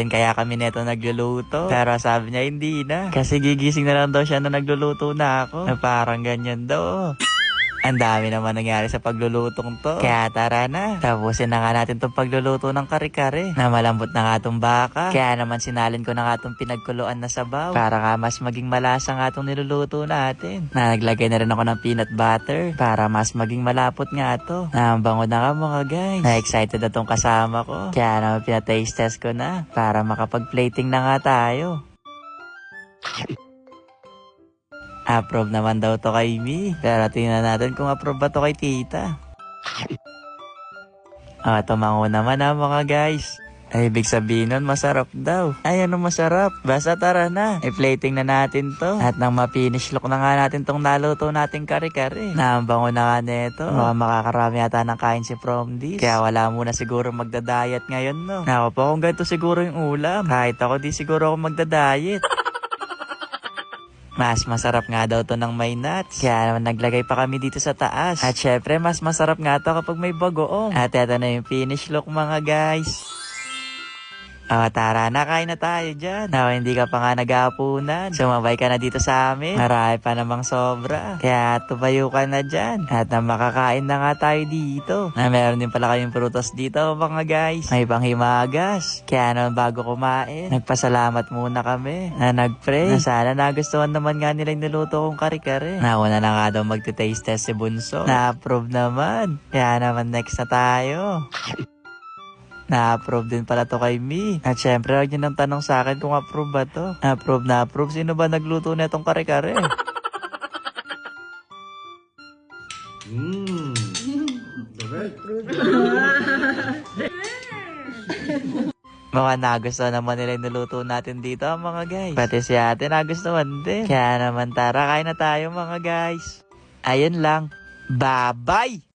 Kaya kami neto nagluluto. Pero sabi niya hindi na. Kasi gigising na lang daw siya na nagluluto na ako. Na parang ganyan daw. Ang dami naman nangyari sa paglulutong to. Kaya tara na. Tapusin na nga natin tong pagluluto ng kare-kare. Na malambot na nga tong baka. Kaya naman sinalin ko na nga tong pinagkuluan na sabaw. Para nga mas maging malasa nga tong niluluto natin. Na naglagay na rin ako ng peanut butter. Para mas maging malapot nga to. Na ang bango na nga mga guys. Na excited na tong kasama ko. Kaya naman pinataste test ko na. Para makapag-plating na nga tayo. Approve naman daw to kay Mi. Pero tingnan natin kung approve ba to kay Tita. Tumango naman mga guys. Ay, ibig sabihin nun, masarap daw. Ay, ano masarap? Basta tara na. I-plating na natin to. At nang ma-finish look na nga natin tong naluto nating kare-kare. Naambango na nga neto. Mukhang makakarami yata ng kain si Promdis. Kaya wala muna siguro magda-diet ngayon, no? Ako po kung ganito siguro yung ulam. Kahit ako di siguro ako magda-diet. Mas masarap nga daw to ng may nuts. Kaya naman naglagay pa kami dito sa taas. At syempre, mas masarap nga to kapag may bagoong. At eto na yung finish look mga guys. Tara na, kain na tayo dyan. Hindi ka pa nga nag-aapunan. Sumabay ka na dito sa amin. Marami pa namang sobra. Kaya tumayo ka na dyan. At makakain na nga tayo dito. Meron din pala kayong prutas dito mga guys. May panghimagas. Kaya naman bago kumain, nagpasalamat muna kami. Na nag-pray. Na sana nagustuhan naman nga nila yung niluto kong kare-kare. Nauna na nga daw magte-taste test si Bunso. Na-approve naman. Kaya naman next na tayo. Na-approve din pala to kay Mi. At syempre, huwag niyo nang tanong sa akin kung approve ba to. Approve na approve. Sino ba nagluto na itong kare-kare? Mga nagustuhan naman nila yung niluto natin dito mga guys. Pati si ate nagustuhan din. Kaya naman tara, kain na tayo mga guys. Ayun lang. Bye-bye!